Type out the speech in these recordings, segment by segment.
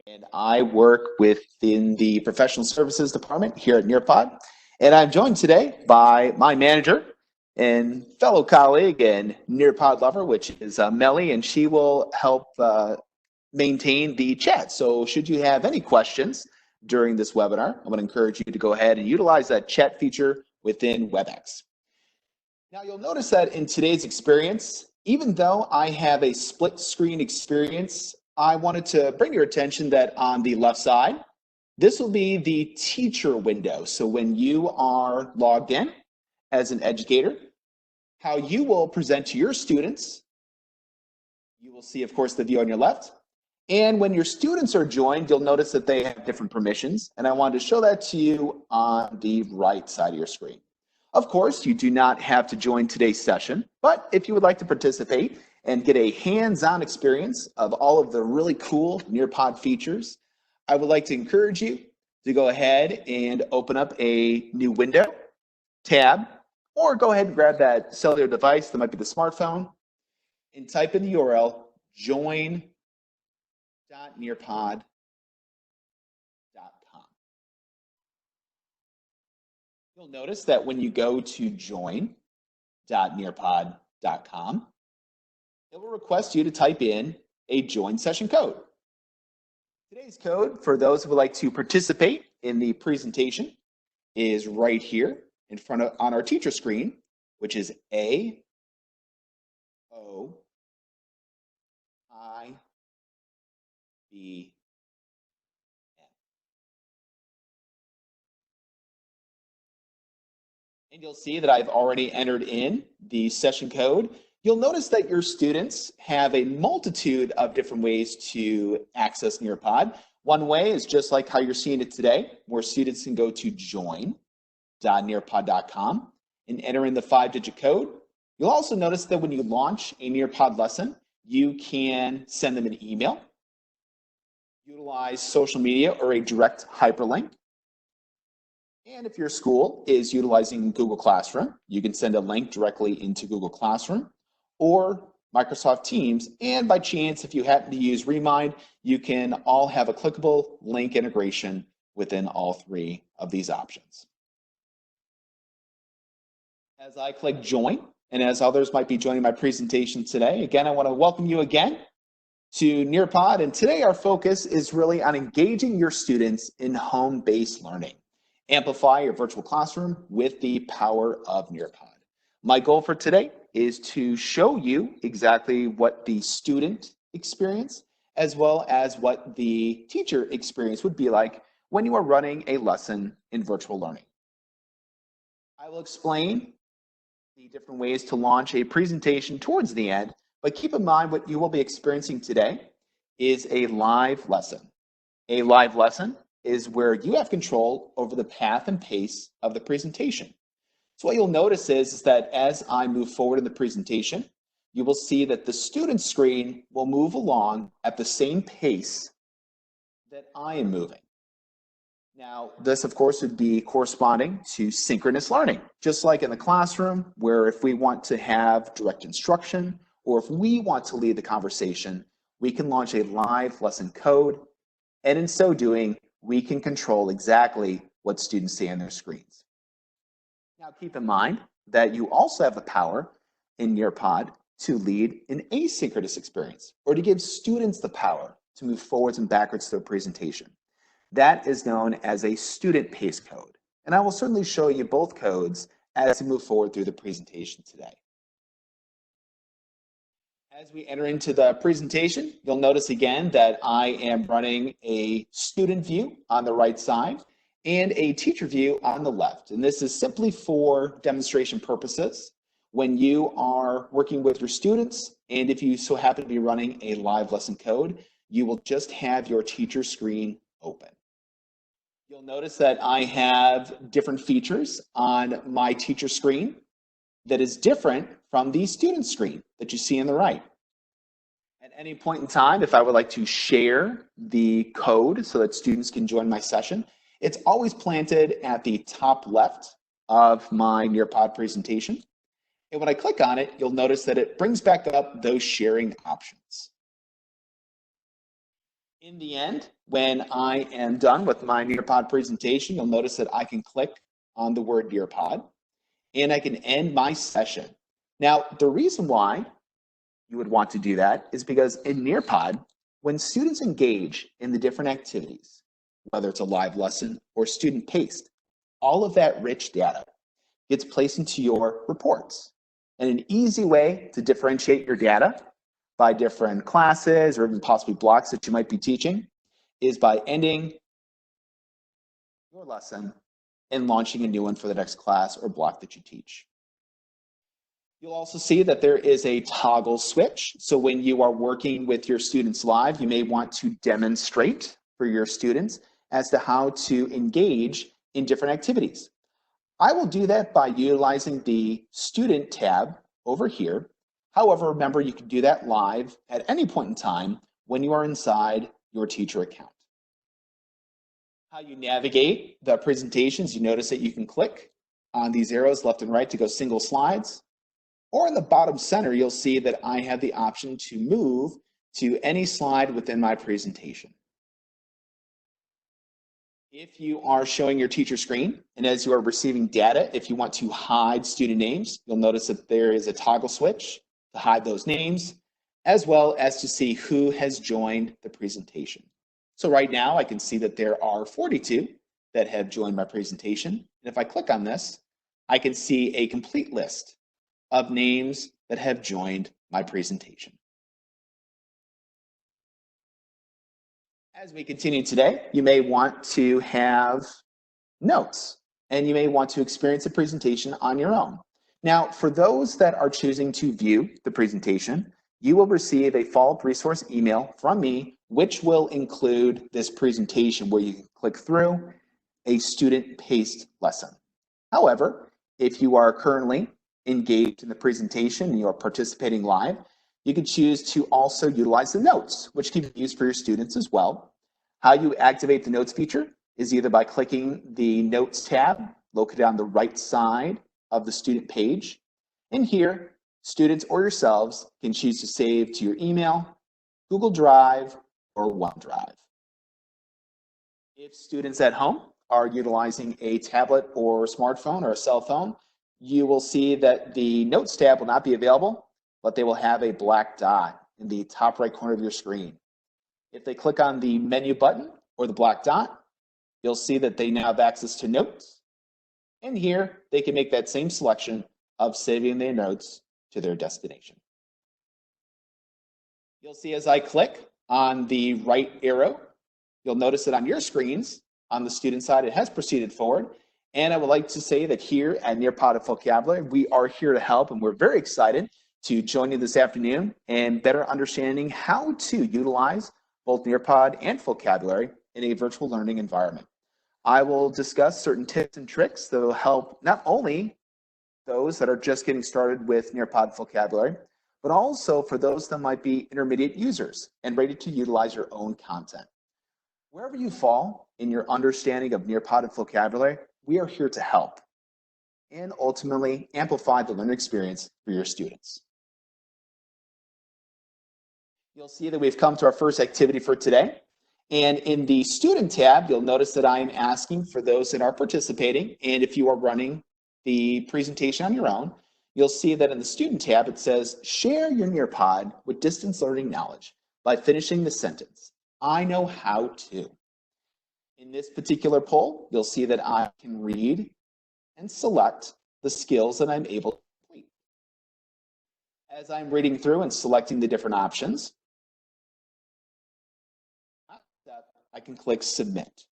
And I work within the professional services department here at Nearpod. And I'm joined today by my manager and fellow colleague and Nearpod lover, which is Melly, and she will help maintain the chat. So should you have any questions during this webinar, I'm going to encourage you to go ahead and utilize that chat feature within WebEx. Now you'll notice that in today's experience, even though I have a split screen experience, I wanted to bring your attention that on the left side, this will be the teacher window. So when you are logged in as an educator, how you will present to your students, you will see, of course, the view on your left. And when your students are joined, you'll notice that they have different permissions. And I wanted to show that to you on the right side of your screen. Of course, you do not have to join today's session, but if you would like to participate and get a hands-on experience of all of the really cool Nearpod features, I would like to encourage you to go ahead and open up a new window, tab, or go ahead and grab that cellular device, that might be the smartphone, and type in the URL join.nearpod.com. You'll notice that when you go to join.nearpod.com, it will request you to type in a join session code. Today's code, for those who would like to participate in the presentation, is right here in front of on our teacher screen, which is AOIN. And you'll see that I've already entered in the session code. You'll notice that your students have a multitude of different ways to access Nearpod. One way is just like how you're seeing it today, where students can go to join.nearpod.com and enter in the 5-digit code. You'll also notice that when you launch a Nearpod lesson, you can send them an email, utilize social media or a direct hyperlink. And if your school is utilizing Google Classroom, you can send a link directly into Google Classroom or Microsoft Teams. And by chance, if you happen to use Remind, you can all have a clickable link integration within all three of these options. As I click join, and as others might be joining my presentation today, again, I want to welcome you again to Nearpod. And today our focus is really on engaging your students in home-based learning. Amplify your virtual classroom with the power of Nearpod. My goal for today is to show you exactly what the student experience as well as what the teacher experience would be like when you are running a lesson in virtual learning. I will explain the different ways to launch a presentation towards the end, but keep in mind what you will be experiencing today is a live lesson. A live lesson is where you have control over the path and pace of the presentation. So what you'll notice is that as I move forward in the presentation, you will see that the student screen will move along at the same pace that I am moving. Now, this of course would be corresponding to synchronous learning, just like in the classroom, where if we want to have direct instruction, or if we want to lead the conversation, we can launch a live lesson code, and in so doing, we can control exactly what students see on their screens. Now keep in mind that you also have the power in Nearpod to lead an asynchronous experience, or to give students the power to move forwards and backwards through a presentation. That is known as a student pace code. And I will certainly show you both codes as we move forward through the presentation today. As we enter into the presentation, you'll notice again that I am running a student view on the right side and a teacher view on the left. And this is simply for demonstration purposes when you are working with your students, and if you so happen to be running a live lesson code, you will just have your teacher screen open. You'll notice that I have different features on my teacher screen that is different from the student screen that you see on the right. At any point in time, if I would like to share the code so that students can join my session, it's always planted at the top left of my Nearpod presentation. And when I click on it, you'll notice that it brings back up those sharing options. In the end, when I am done with my Nearpod presentation, you'll notice that I can click on the word Nearpod and I can end my session. Now, the reason why you would want to do that is because in Nearpod, when students engage in the different activities, whether it's a live lesson or student-paced, all of that rich data gets placed into your reports. And an easy way to differentiate your data by different classes or even possibly blocks that you might be teaching is by ending your lesson and launching a new one for the next class or block that you teach. You'll also see that there is a toggle switch. So when you are working with your students live, you may want to demonstrate for your students as to how to engage in different activities. I will do that by utilizing the Student tab over here. However, remember, you can do that live at any point in time when you are inside your teacher account. How you navigate the presentations, you notice that you can click on these arrows left and right to go single slides. Or in the bottom center, you'll see that I have the option to move to any slide within my presentation. If you are showing your teacher screen and as you are receiving data, if you want to hide student names, you'll notice that there is a toggle switch to hide those names, as well as to see who has joined the presentation. So right now I can see that there are 42 that have joined my presentation. And if I click on this, I can see a complete list of names that have joined my presentation. As we continue today, you may want to have notes and you may want to experience a presentation on your own. Now, for those that are choosing to view the presentation, you will receive a follow-up resource email from me, which will include this presentation where you can click through a student-paced lesson. However, if you are currently engaged in the presentation and you are participating live, you can choose to also utilize the notes, which can be used for your students as well. How you activate the notes feature is either by clicking the Notes tab located on the right side of the student page. And here, students or yourselves can choose to save to your email, Google Drive, or OneDrive. If students at home are utilizing a tablet or smartphone or a cell phone, you will see that the Notes tab will not be available, but they will have a black dot in the top right corner of your screen. If they click on the menu button or the black dot, you'll see that they now have access to Notes. And here, they can make that same selection of saving their notes to their destination. You'll see as I click on the right arrow, you'll notice that on your screens, on the student side, it has proceeded forward. And I would like to say that here at Nearpod Vocabulary, we are here to help, and we're very excited to join you this afternoon and better understanding how to utilize both Nearpod and Vocabulary in a virtual learning environment. I will discuss certain tips and tricks that will help not only those that are just getting started with Nearpod Vocabulary, but also for those that might be intermediate users and ready to utilize your own content. Wherever you fall in your understanding of Nearpod and Vocabulary, we are here to help and ultimately amplify the learning experience for your students. You'll see that we've come to our first activity for today. And in the Student tab, you'll notice that I am asking for those that are participating. And if you are running the presentation on your own, you'll see that in the Student tab, it says, share your Nearpod with distance learning knowledge by finishing the sentence, I know how to. In this particular poll, you'll see that I can read and select the skills that I'm able to complete. As I'm reading through and selecting the different options, I can click Submit.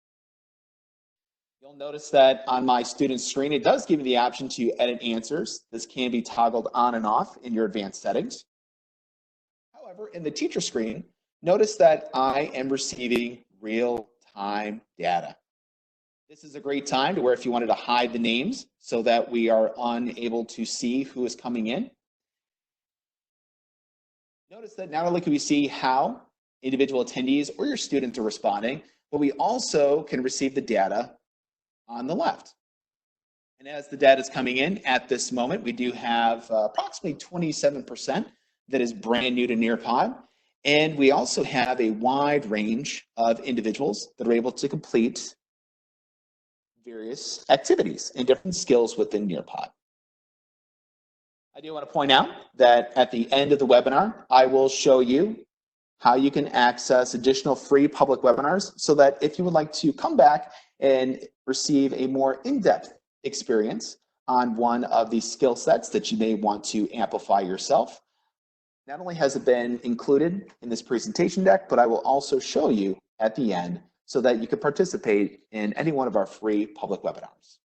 You'll notice that on my student screen, it does give me the option to edit answers. This can be toggled on and off in your advanced settings. However, in the teacher screen, notice that I am receiving real-time data. This is a great time to where if you wanted to hide the names so that we are unable to see who is coming in. Notice that not only can we see how individual attendees or your students are responding, but we also can receive the data on the left. And as the data is coming in at this moment, we do have approximately 27% that is brand new to Nearpod. And we also have a wide range of individuals that are able to complete various activities and different skills within Nearpod. I do want to point out that at the end of the webinar, I will show you how you can access additional free public webinars so that if you would like to come back and receive a more in-depth experience on one of the skill sets that you may want to amplify yourself, not only has it been included in this presentation deck, but I will also show you at the end so that you can participate in any one of our free public webinars.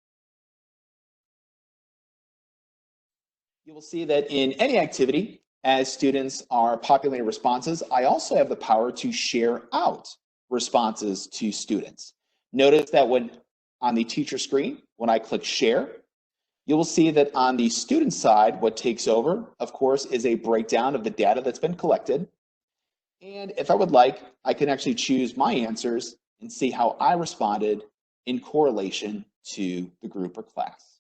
You will see that in any activity, as students are populating responses, I also have the power to share out responses to students. Notice that when on the teacher screen, when I click share, you will see that on the student side, what takes over, of course, is a breakdown of the data that's been collected. And if I would like, I can actually choose my answers and see how I responded in correlation to the group or class.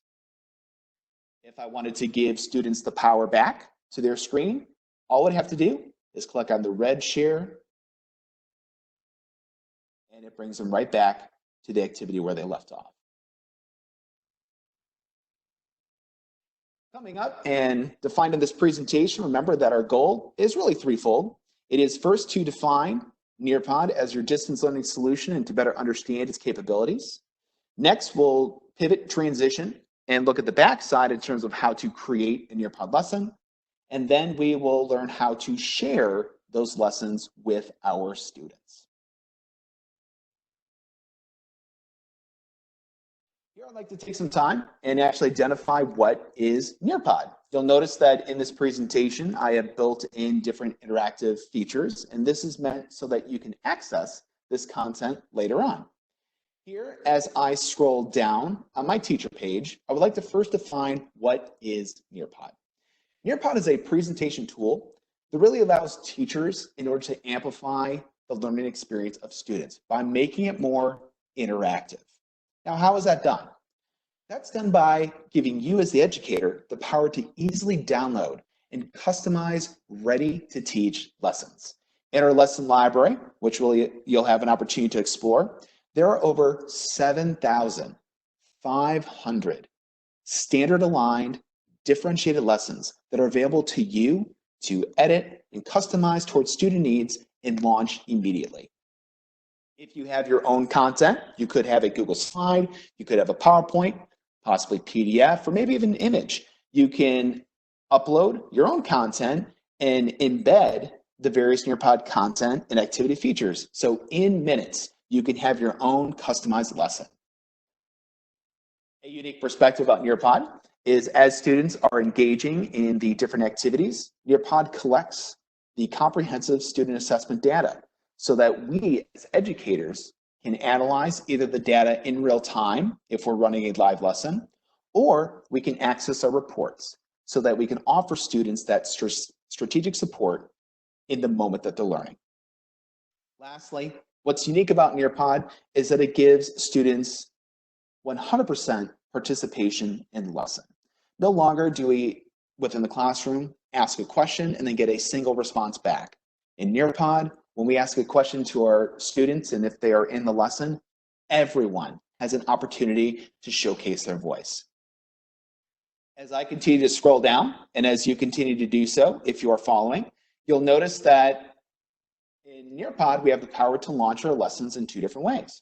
If I wanted to give students the power back to their screen, all I'd have to do is click on the red share, and it brings them right back to the activity where they left off. Coming up and defined in this presentation, remember that our goal is really threefold. It is first to define Nearpod as your distance learning solution and to better understand its capabilities. Next, we'll pivot, transition, and look at the backside in terms of how to create a Nearpod lesson. And then we will learn how to share those lessons with our students. Here I'd like to take some time and actually identify what is Nearpod. You'll notice that in this presentation, I have built in different interactive features, and this is meant so that you can access this content later on. Here, as I scroll down on my teacher page, I would like to first define what is Nearpod. Nearpod is a presentation tool that really allows teachers in order to amplify the learning experience of students by making it more interactive. Now, how is that done? That's done by giving you as the educator the power to easily download and customize ready-to-teach lessons. In our lesson library, which you'll have an opportunity to explore, there are over 7,500 standard-aligned, differentiated lessons that are available to you to edit and customize towards student needs and launch immediately. If you have your own content, you could have a Google slide, you could have a PowerPoint, possibly PDF, or maybe even an image. You can upload your own content and embed the various Nearpod content and activity features. So in minutes, you can have your own customized lesson. A unique perspective about Nearpod is as students are engaging in the different activities, Nearpod collects the comprehensive student assessment data so that we as educators can analyze either the data in real time if we're running a live lesson, or we can access our reports so that we can offer students that strategic support in the moment that they're learning. Lastly, what's unique about Nearpod is that it gives students 100% participation in the lesson. No longer do we, within the classroom, ask a question and then get a single response back. In Nearpod, when we ask a question to our students and if they are in the lesson, everyone has an opportunity to showcase their voice. As I continue to scroll down, and as you continue to do so, if you are following, you'll notice that in Nearpod, we have the power to launch our lessons in two different ways.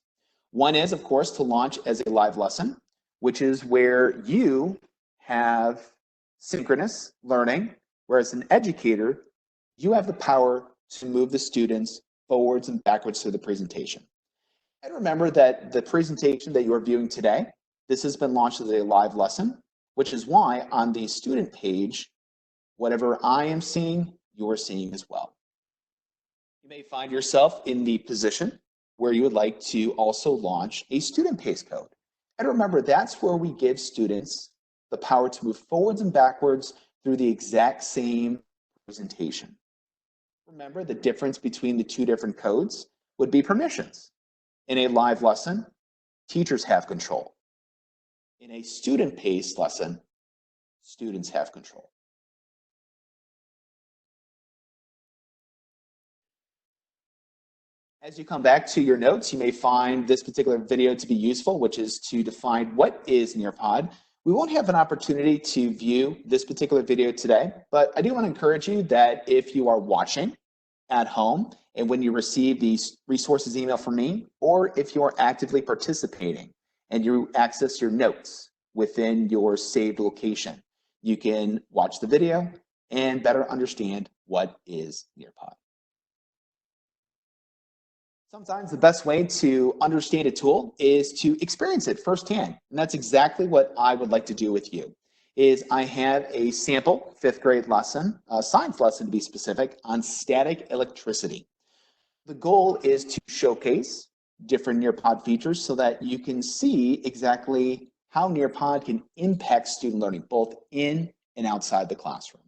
One is, of course, to launch as a live lesson, which is where you have synchronous learning, whereas an educator, you have the power to move the students forwards and backwards through the presentation. And remember that the presentation that you are viewing today, this has been launched as a live lesson, which is why on the student page, whatever I am seeing, you're seeing as well. You may find yourself in the position where you would like to also launch a student pace code. And remember, that's where we give students the power to move forwards and backwards through the exact same presentation. Remember, the difference between the two different codes would be permissions. In a live lesson, teachers have control. In a student-paced lesson, students have control. As you come back to your notes, you may find this particular video to be useful, which is to define what is Nearpod. We won't have an opportunity to view this particular video today, but I do want to encourage you that if you are watching at home and when you receive these resources email from me, or if you are actively participating and you access your notes within your saved location, you can watch the video and better understand what is Nearpod. Sometimes the best way to understand a tool is to experience it firsthand. And that's exactly what I would like to do with you. Is I have a sample 5th grade lesson, a science lesson to be specific, on static electricity. The goal is to showcase different Nearpod features so that you can see exactly how Nearpod can impact student learning, both in and outside the classroom.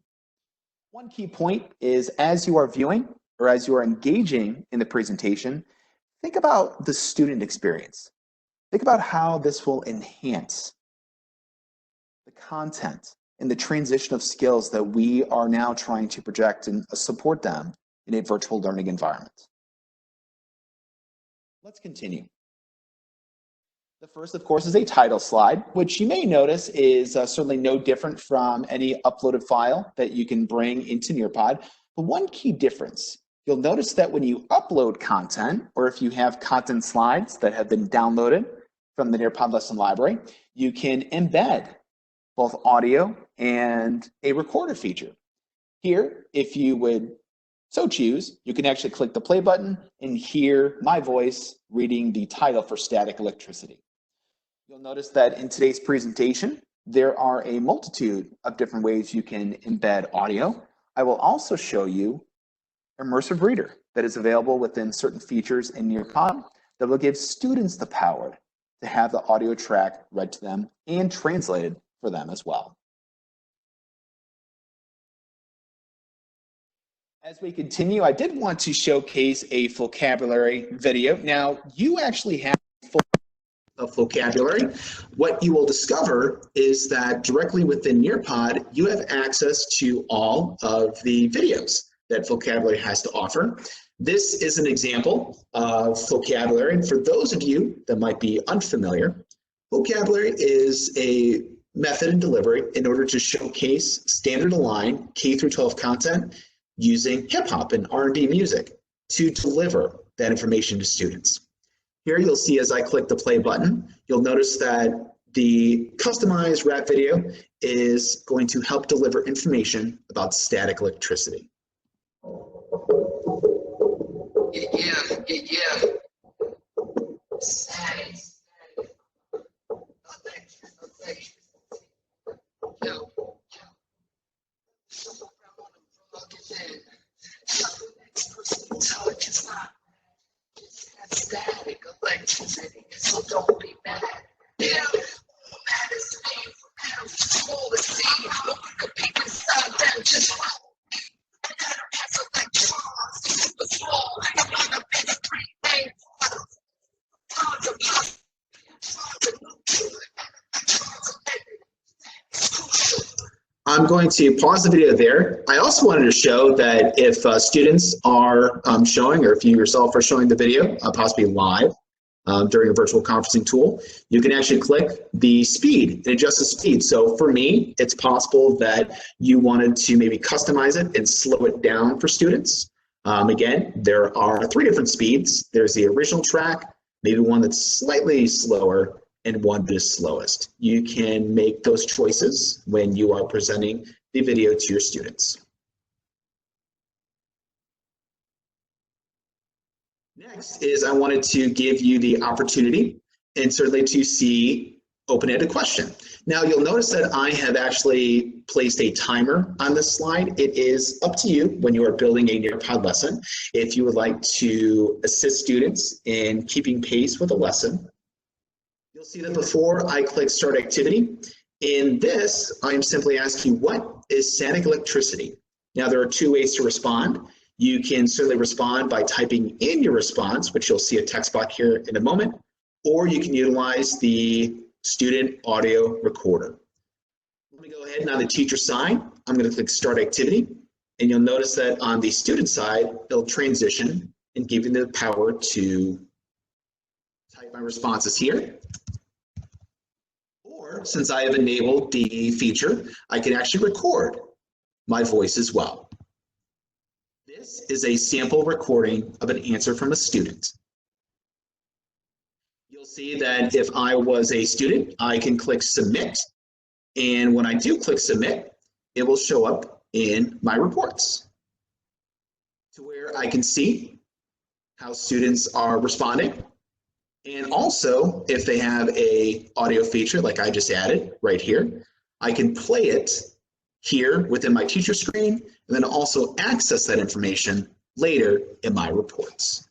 One key point is as you are viewing or as you are engaging in the presentation, think about the student experience. Think about how this will enhance the content and the transition of skills that we are now trying to project and support them in a virtual learning environment. Let's continue. The first, of course, is a title slide, which you may notice is certainly no different from any uploaded file that you can bring into Nearpod. But one key difference, you'll notice that when you upload content, or if you have content slides that have been downloaded from the Nearpod lesson library, you can embed both audio and a recorder feature. Here, if you would so choose, you can actually click the play button and hear my voice reading the title for static electricity. You'll notice that in today's presentation, there are a multitude of different ways you can embed audio. I will also show you Immersive Reader that is available within certain features in Nearpod that will give students the power to have the audio track read to them and translated for them as well. As we continue, I did want to showcase a vocabulary video. Now, you actually have a vocabulary. What you will discover is that directly within Nearpod, you have access to all of the videos that Vocabulary has to offer. This is an example of vocabulary. And for those of you that might be unfamiliar, vocabulary is a method and delivery in order to showcase standard aligned K through 12 content using hip hop and R&B music to deliver that information to students. Here you'll see as I click the play button, you'll notice that the customized rap video is going to help deliver information about static electricity. Yeah. Static. Yo. Static electricity, so don't be mad. Yeah, mad is the name for atoms, small as sea. Look at the people inside them, just follow me. An atom has electrons, super small. I'm gonna be the three main parts. Electrons are positive, electrons are neutral, electrons are negative. It's crucial. I'm going to pause the video there. I also wanted to show that if students are showing, or if you yourself are showing the video, possibly live during a virtual conferencing tool, you can actually click the speed and adjust the speed. So for me, it's possible that you wanted to maybe customize it and slow it down for students. Again, there are 3 different speeds. There's the original track, maybe one that's slightly slower, and one that is slowest. You can make those choices when you are presenting the video to your students. Next is I wanted to give you the opportunity and certainly to see open-ended question. Now you'll notice that I have actually placed a timer on this slide. It is up to you when you are building a Nearpod lesson. If you would like to assist students in keeping pace with a lesson, you'll see that before I click Start Activity, in this, I'm simply asking, what is static electricity? Now, there are 2 ways to respond. You can certainly respond by typing in your response, which you'll see a text box here in a moment, or you can utilize the student audio recorder. Let me go ahead and on the teacher side, I'm going to click Start Activity, and you'll notice that on the student side, it'll transition and giving them the power to type my responses here. Or since I have enabled the feature, I can actually record my voice as well. This is a sample recording of an answer from a student. You'll see that if I was a student, I can click submit. And when I do click submit, it will show up in my reports to where I can see how students are responding. And also, if they have a audio feature like I just added right here, I can play it here within my teacher screen and then also access that information later in my reports.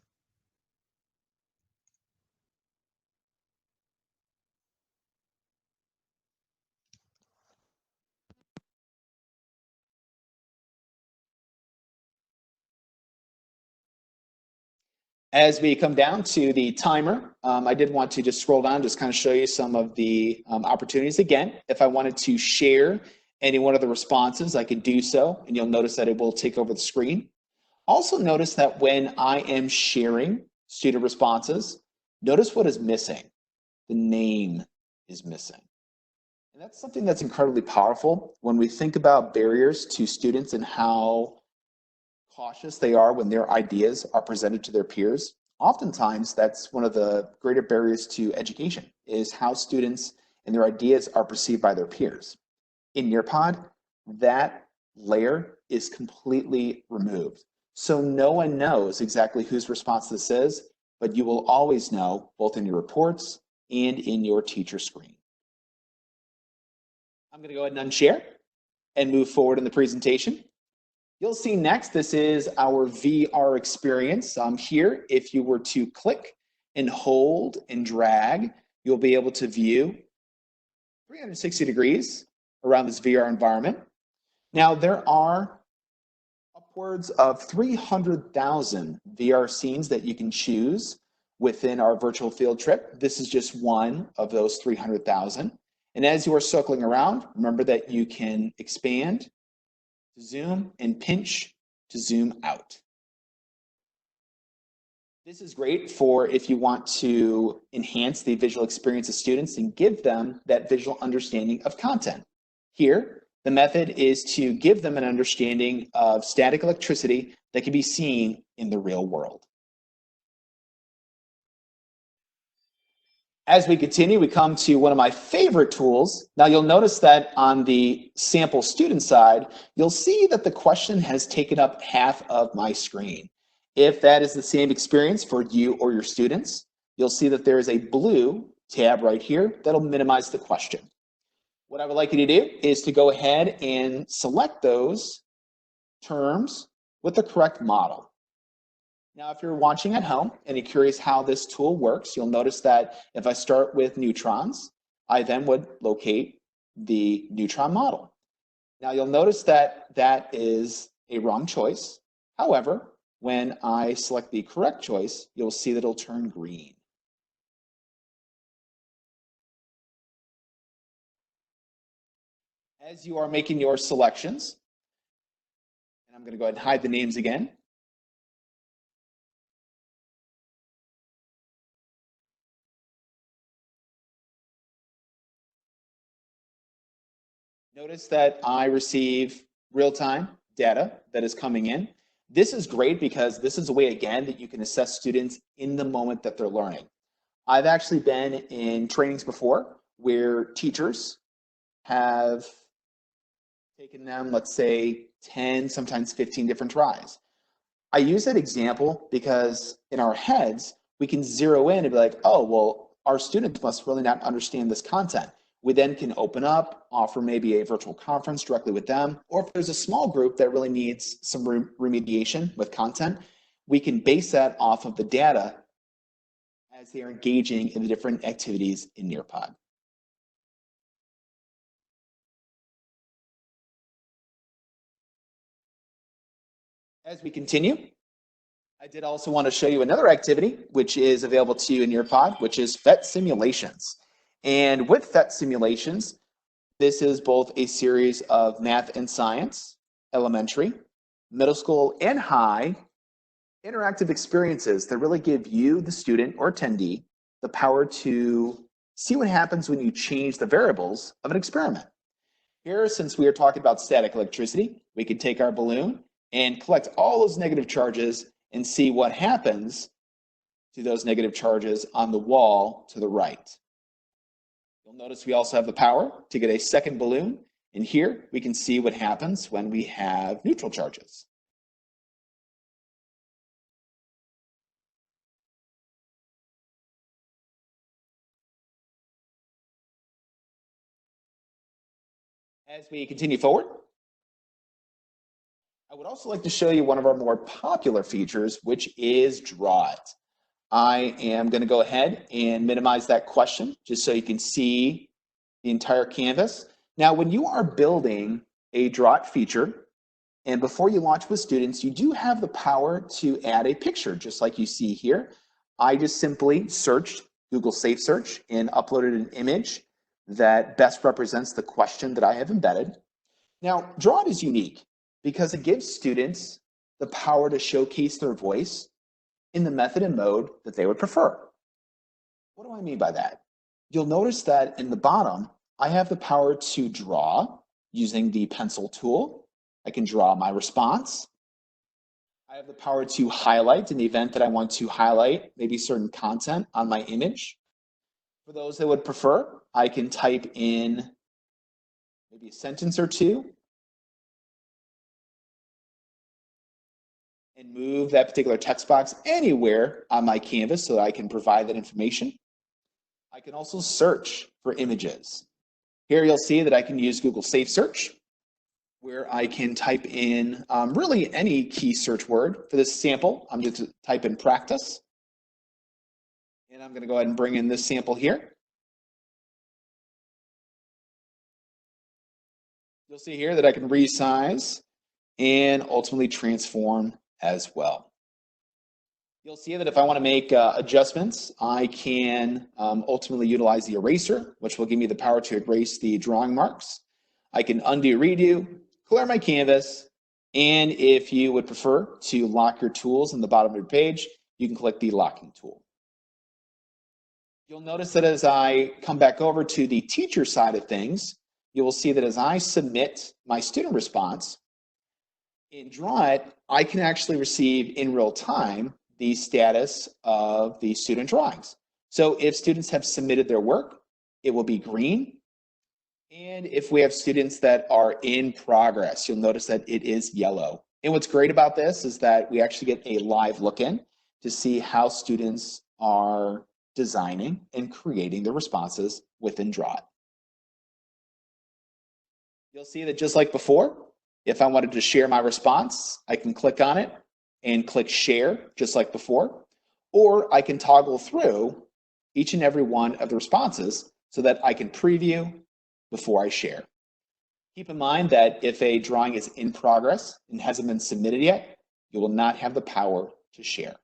As we come down to the timer, I did want to just scroll down, just kind of show you some of the opportunities. Again, if I wanted to share any one of the responses, I could do so, and you'll notice that it will take over the screen. Also notice that when I am sharing student responses, notice what is missing. The name is missing. And that's something that's incredibly powerful when we think about barriers to students and how cautious they are when their ideas are presented to their peers. Oftentimes, that's one of the greater barriers to education, is how students and their ideas are perceived by their peers. In Nearpod, that layer is completely removed. So no one knows exactly whose response this is, but you will always know both in your reports and in your teacher screen. I'm going to go ahead and unshare and move forward in the presentation. You'll see next, this is our VR experience. Here, if you were to click and hold and drag, you'll be able to view 360 degrees around this VR environment. Now, there are upwards of 300,000 VR scenes that you can choose within our virtual field trip. This is just one of those 300,000. And as you are circling around, remember that you can expand, zoom, and pinch to zoom out. This is great for if you want to enhance the visual experience of students and give them that visual understanding of content. Here, the method is to give them an understanding of static electricity that can be seen in the real world. As we continue, we come to one of my favorite tools. Now you'll notice that on the sample student side, you'll see that the question has taken up half of my screen. If that is the same experience for you or your students, you'll see that there is a blue tab right here that'll minimize the question. What I would like you to do is to go ahead and select those terms with the correct model. Now, if you're watching at home and you're curious how this tool works, you'll notice that if I start with neutrons, I then would locate the neutron model. Now, you'll notice that that is a wrong choice. However, when I select the correct choice, you'll see that it'll turn green. As you are making your selections, and I'm going to go ahead and hide the names again. Notice that I receive real-time data that is coming in. This is great because this is a way, again, that you can assess students in the moment that they're learning. I've actually been in trainings before where teachers have taken them, let's say, 10, sometimes 15 different tries. I use that example because in our heads, we can zero in and be like, oh, well, our students must really not understand this content. We then can open up, offer maybe a virtual conference directly with them, or if there's a small group that really needs some remediation with content, we can base that off of the data as they are engaging in the different activities in Nearpod. As we continue, I did also want to show you another activity which is available to you in Nearpod, which is PhET simulations. And with PhET simulations, this is both a series of math and science, elementary, middle school, and high interactive experiences that really give you, the student or attendee, the power to see what happens when you change the variables of an experiment. Here, since we are talking about static electricity, we could take our balloon and collect all those negative charges and see what happens to those negative charges on the wall to the right. You'll notice we also have the power to get a second balloon, and here we can see what happens when we have neutral charges. As we continue forward, I would also like to show you one of our more popular features, which is Draw It. I am going to go ahead and minimize that question just so you can see the entire canvas. Now, when you are building a Draw It feature, and before you launch with students, you do have the power to add a picture, just like you see here. I just simply searched Google Safe Search and uploaded an image that best represents the question that I have embedded. Now, Draw It is unique because it gives students the power to showcase their voice in the method and mode that they would prefer. What do I mean by that? You'll notice that in the bottom, I have the power to draw using the pencil tool. I can draw my response. I have the power to highlight in the event that I want to highlight maybe certain content on my image. For those that would prefer, I can type in maybe a sentence or two and move that particular text box anywhere on my canvas so that I can provide that information. I can also search for images. Here you'll see that I can use Google Safe Search, where I can type in really any key search word. For this sample, I'm going to type in practice. And I'm going to go ahead and bring in this sample here. You'll see here that I can resize and ultimately transform as well. You'll see that if I want to make adjustments, I can ultimately utilize the eraser, which will give me the power to erase the drawing marks. I can undo, redo, clear my canvas, and if you would prefer to lock your tools in the bottom of your page, you can click the locking tool. You'll notice that as I come back over to the teacher side of things, you will see that as I submit my student response, in Draw It, I can actually receive in real time the status of the student drawings. So if students have submitted their work, it will be green. And if we have students that are in progress, you'll notice that it is yellow. And what's great about this is that we actually get a live look in to see how students are designing and creating the responses within Draw It. You'll see that just like before, if I wanted to share my response, I can click on it and click share just like before, or I can toggle through each and every one of the responses so that I can preview before I share. Keep in mind that if a drawing is in progress and hasn't been submitted yet, you will not have the power to share.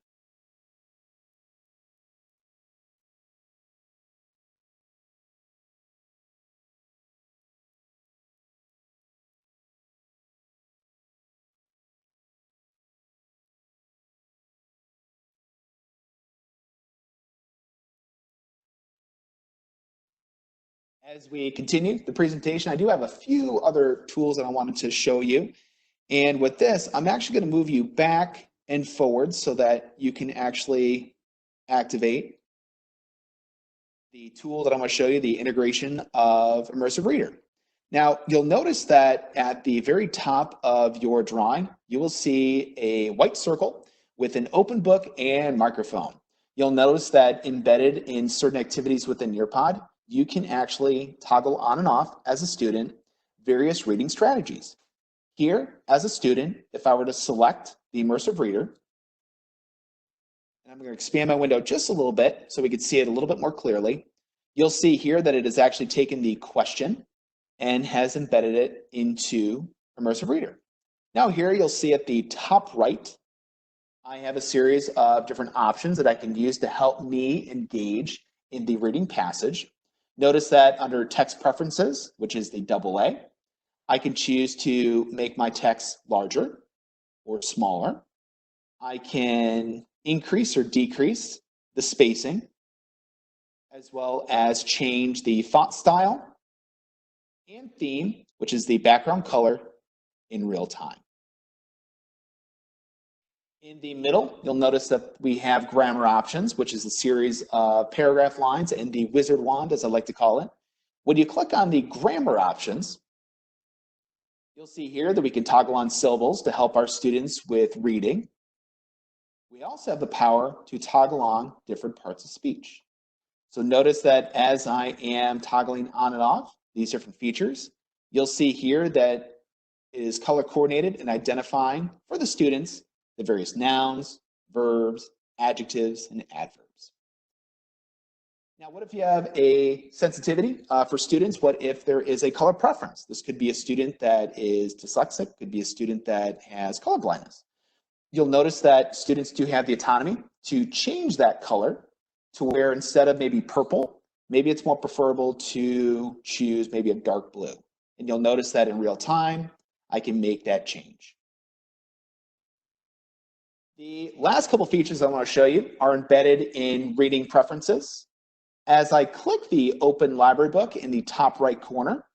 As we continue the presentation, I do have a few other tools that I wanted to show you. And with this, I'm actually going to move you back and forward so that you can actually activate the tool that I'm going to show you, the integration of Immersive Reader. Now, you'll notice that at the very top of your drawing, you will see a white circle with an open book and microphone. You'll notice that embedded in certain activities within Nearpod, you can actually toggle on and off as a student various reading strategies. Here, as a student, if I were to select the Immersive Reader, and I'm going to expand my window just a little bit so we can see it a little bit more clearly, you'll see here that it has actually taken the question and has embedded it into Immersive Reader. Now here you'll see at the top right, I have a series of different options that I can use to help me engage in the reading passage. Notice that under text preferences, which is the AA, I can choose to make my text larger or smaller. I can increase or decrease the spacing, as well as change the font style and theme, which is the background color, in real time. In the middle, you'll notice that we have grammar options, which is a series of paragraph lines and the wizard wand, as I like to call it. When you click on the grammar options, you'll see here that we can toggle on syllables to help our students with reading. We also have the power to toggle on different parts of speech. So notice that as I am toggling on and off these different features, you'll see here that it is color coordinated and identifying for the students the various nouns, verbs, adjectives, and adverbs. Now, what if you have a sensitivity for students? What if there is a color preference? This could be a student that is dyslexic, could be a student that has color blindness. You'll notice that students do have the autonomy to change that color to where instead of maybe purple, maybe it's more preferable to choose maybe a dark blue. And you'll notice that in real time, I can make that change. The last couple features I want to show you are embedded in reading preferences. As I click the open library book in the top right corner,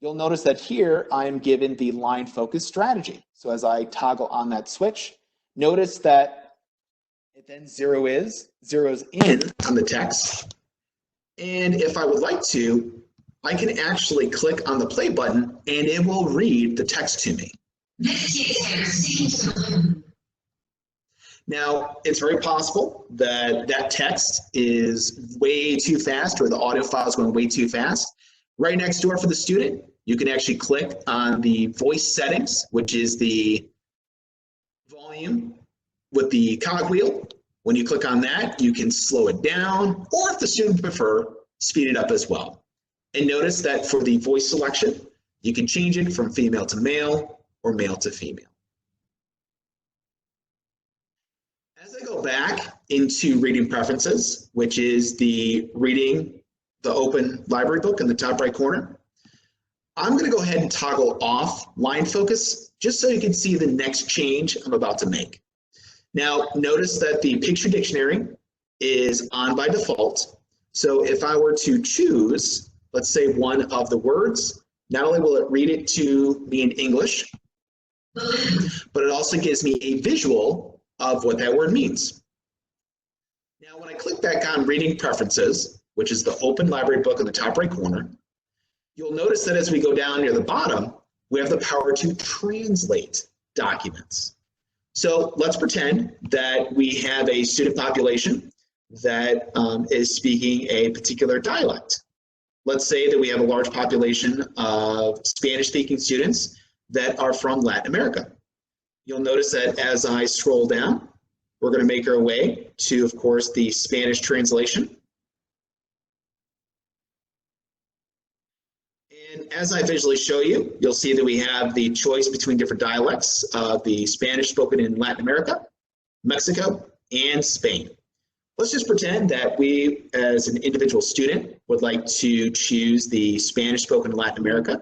you'll notice that here I am given the line focus strategy. So as I toggle on that switch, notice that it then zeroes in on the text. And if I would like to, I can actually click on the play button and it will read the text to me. Now, it's very possible that that text is way too fast or the audio file is going way too fast. Right next door for the student, you can actually click on the voice settings, which is the volume with the cog wheel. When you click on that, you can slow it down, or if the student prefer, speed it up as well. And notice that for the voice selection, you can change it from female to male or male to female. As I go back into reading preferences, which is the reading the open library book in the top right corner, I'm going to go ahead and toggle off line focus just so you can see the next change I'm about to make. Now, notice that the picture dictionary is on by default. So if I were to choose, let's say, one of the words, not only will it read it to me in English, but it also gives me a visual of what that word means. Now, when I click back on reading preferences, which is the open library book in the top right corner, you'll notice that as we go down near the bottom, we have the power to translate documents. So let's pretend that we have a student population that is speaking a particular dialect. Let's say that we have a large population of Spanish-speaking students that are from Latin America. You'll notice that as I scroll down, we're going to make our way to, of course, the Spanish translation. And as I visually show you, you'll see that we have the choice between different dialects of the Spanish spoken in Latin America, Mexico, and Spain. Let's just pretend that we, as an individual student, would like to choose the Spanish spoken in Latin America.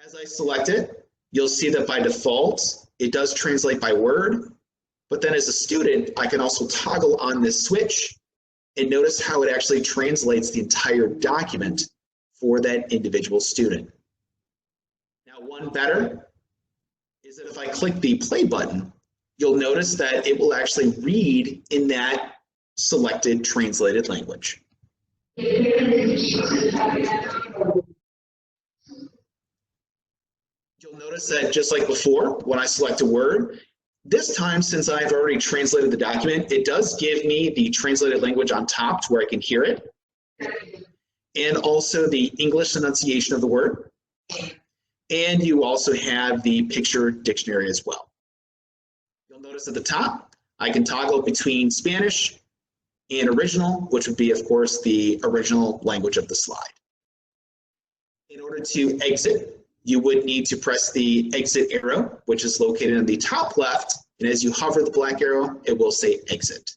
As I select it, you'll see that by default, it does translate by word, but then as a student, I can also toggle on this switch and notice how it actually translates the entire document for that individual student. Now, one better is that if I click the play button, you'll notice that it will actually read in that selected translated language. You'll notice that just like before, when I select a word, this time, since I've already translated the document, it does give me the translated language on top to where I can hear it, and also the English enunciation of the word. And you also have the picture dictionary as well. You'll notice at the top, I can toggle between Spanish and original, which would be, of course, the original language of the slide. In order to exit, you would need to press the exit arrow, which is located in the top left. And as you hover the black arrow, it will say exit.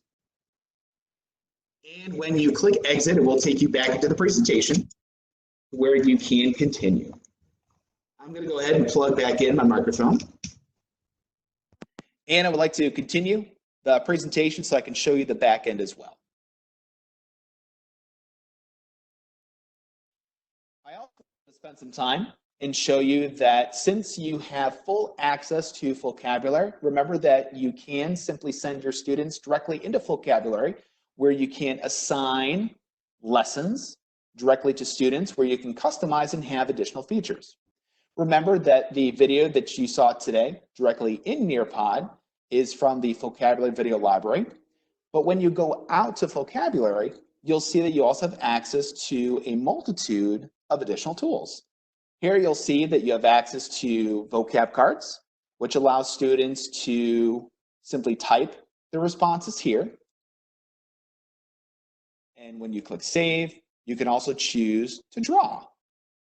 And when you click exit, it will take you back into the presentation where you can continue. I'm going to go ahead and plug back in my microphone. And I would like to continue the presentation so I can show you the back end as well. I also want to spend some time and show you that since you have full access to Vocabulary, remember that you can simply send your students directly into Vocabulary, where you can assign lessons directly to students, where you can customize and have additional features. Remember that the video that you saw today directly in Nearpod is from the Vocabulary video library. But when you go out to Vocabulary, you'll see that you also have access to a multitude of additional tools. Here you'll see that you have access to Vocab Carts, which allows students to simply type their responses here. And when you click Save, you can also choose to draw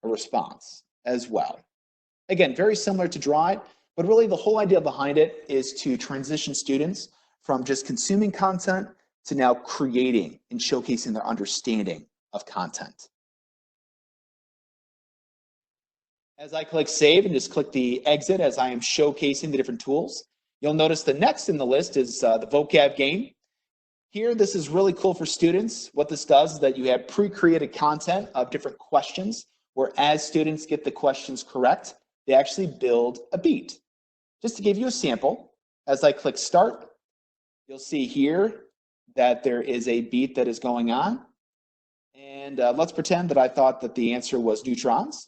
a response as well. Again, very similar to Draw It, but really the whole idea behind it is to transition students from just consuming content to now creating and showcasing their understanding of content. As I click Save and just click the exit as I am showcasing the different tools, you'll notice the next in the list is the Vocab Game. Here, this is really cool for students. What this does is that you have pre-created content of different questions, where as students get the questions correct, they actually build a beat. Just to give you a sample, as I click Start, you'll see here that there is a beat that is going on. And let's pretend that I thought that the answer was neutrons.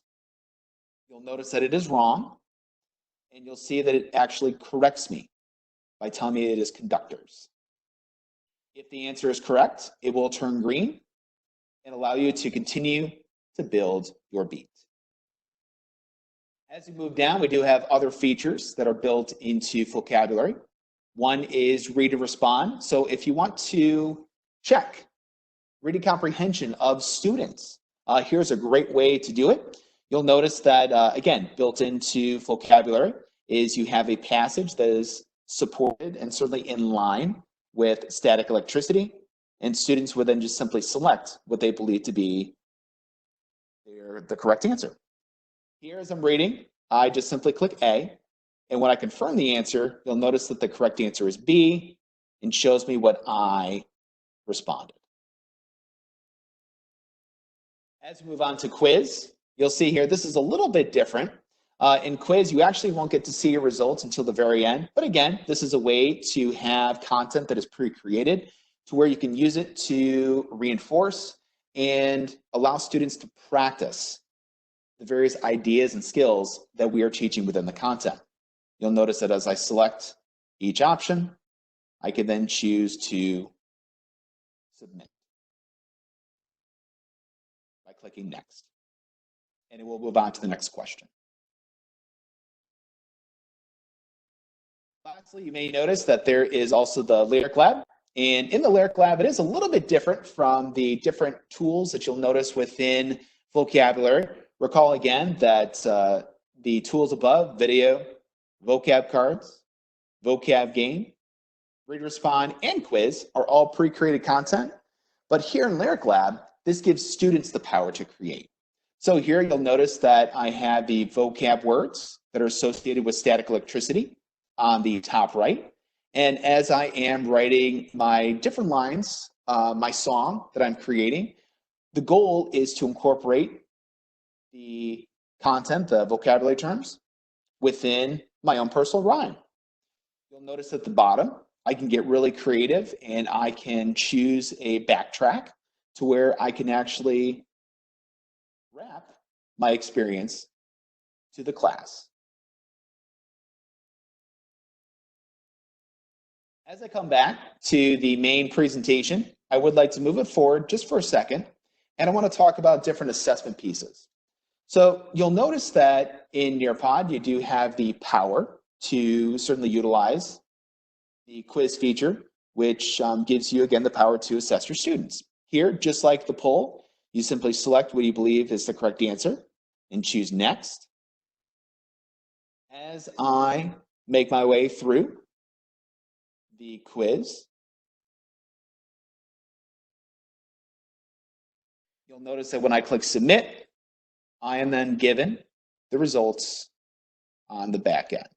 You'll notice that it is wrong, and you'll see that it actually corrects me by telling me it is conductors. If the answer is correct, it will turn green and allow you to continue to build your beat. As we move down, we do have other features that are built into Vocabulary. One is read and respond. So if you want to check reading comprehension of students, here's a great way to do it. You'll notice that, again, built into Vocabulary is you have a passage that is supported and certainly in line with static electricity, and students would then just simply select what they believe to be the correct answer. Here, as I'm reading, I just simply click A, and when I confirm the answer, you'll notice that the correct answer is B, and shows me what I responded. As we move on to quiz, you'll see here, this is a little bit different. In quiz, you actually won't get to see your results until the very end. But again, this is a way to have content that is pre-created to where you can use it to reinforce and allow students to practice the various ideas and skills that we are teaching within the content. You'll notice that as I select each option, I can then choose to submit by clicking Next. And it will move on to the next question. Lastly, you may notice that there is also the Lyric Lab. And in the Lyric Lab, it is a little bit different from the different tools that you'll notice within Vocabulary. Recall again that the tools above, video, Vocab Carts, Vocab Game, Read, Respond, and Quiz are all pre-created content. But here in Lyric Lab, this gives students the power to create. So here you'll notice that I have the vocab words that are associated with static electricity on the top right. And as I am writing my different lines, my song that I'm creating, the goal is to incorporate the content, the vocabulary terms, within my own personal rhyme. You'll notice at the bottom, I can get really creative and I can choose a backtrack to where I can actually wrap my experience to the class. As I come back to the main presentation, I would like to move it forward just for a second, and I want to talk about different assessment pieces. So you'll notice that in Nearpod, you do have the power to certainly utilize the quiz feature, which gives you, again, the power to assess your students. Here, just like the poll, you simply select what you believe is the correct answer and choose Next. As I make my way through the quiz, you'll notice that when I click Submit, I am then given the results on the back end.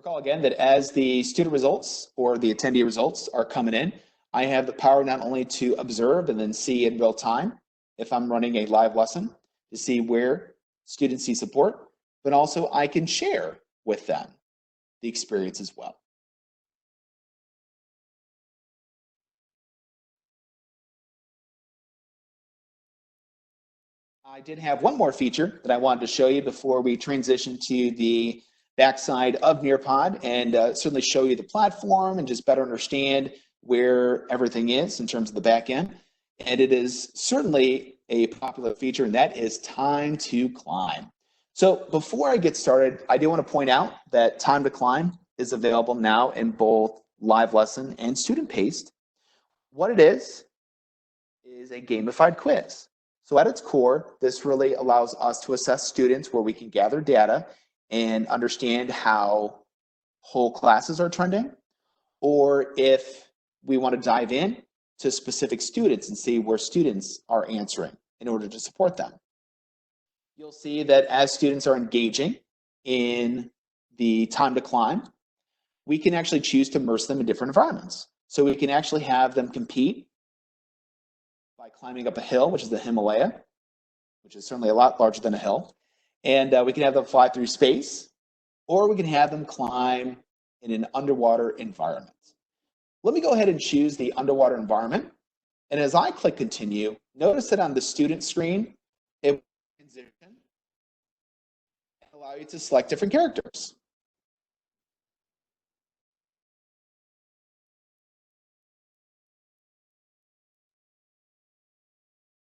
Recall again that as the student results or the attendee results are coming in, I have the power not only to observe and then see in real time if I'm running a live lesson to see where students see support, but also I can share with them the experience as well. I did have one more feature that I wanted to show you before we transition to the backside of Nearpod and certainly show you the platform and just better understand where everything is in terms of the back end. And it is certainly a popular feature, and that is time to climb. So before I get started, I do want to point out that time to climb is available now in both live lesson and student paced. What it is a gamified quiz. So at its core, this really allows us to assess students where we can gather data and understand how whole classes are trending, or if we want to dive in to specific students and see where students are answering in order to support them. You'll see that as students are engaging in the time to climb, we can actually choose to immerse them in different environments. So we can actually have them compete by climbing up a hill, which is the Himalaya, which is certainly a lot larger than a hill. And we can have them fly through space, or we can have them climb in an underwater environment. Let me go ahead and choose the underwater environment. And as I click continue, notice that on the student screen, it will transition and allow you to select different characters.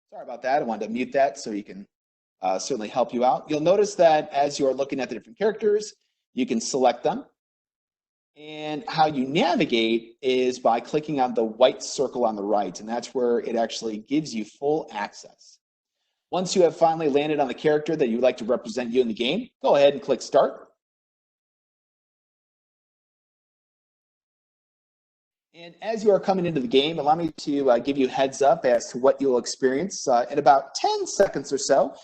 Sorry about that. I wanted to mute that so you can certainly help you out. You'll notice that as you're looking at the different characters, you can select them. And how you navigate is by clicking on the white circle on the right, and that's where it actually gives you full access. Once you have finally landed on the character that you would like to represent you in the game, go ahead and click Start. And as you are coming into the game, allow me to give you a heads up as to what you'll experience in about 10 seconds or so.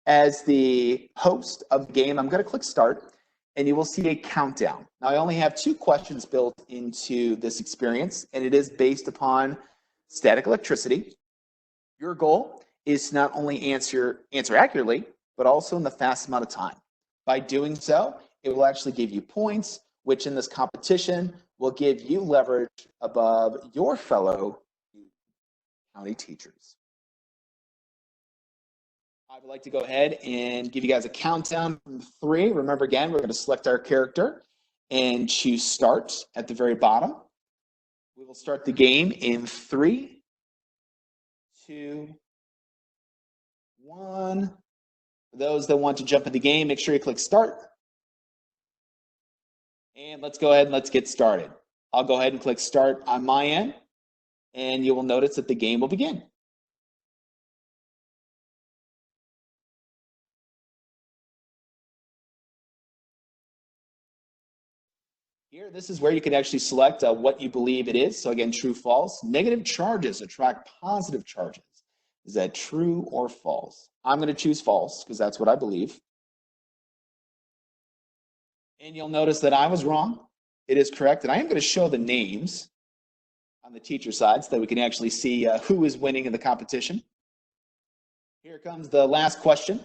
As the host of the game, I'm going to click Start, and you will see a countdown. Now, I only have 2 questions built into this experience, and it is based upon static electricity. Your goal is to not only answer accurately, but also in the fast amount of time. By doing so, it will actually give you points, which in this competition will give you leverage above your fellow county teachers. I would like to go ahead and give you guys a countdown from 3. Remember, again, we're going to select our character and choose Start at the very bottom. We will start the game in 3, 2, 1. For those that want to jump in the game, make sure you click Start. And let's go ahead and let's get started. I'll go ahead and click Start on my end, and you will notice that the game will begin. Here, this is where you can actually select what you believe it is. So again, true, false. Negative charges attract positive charges. Is that true or false? I'm going to choose false because that's what I believe. And you'll notice that I was wrong. It is correct. And I am going to show the names on the teacher side so that we can actually see who is winning in the competition. Here comes the last question.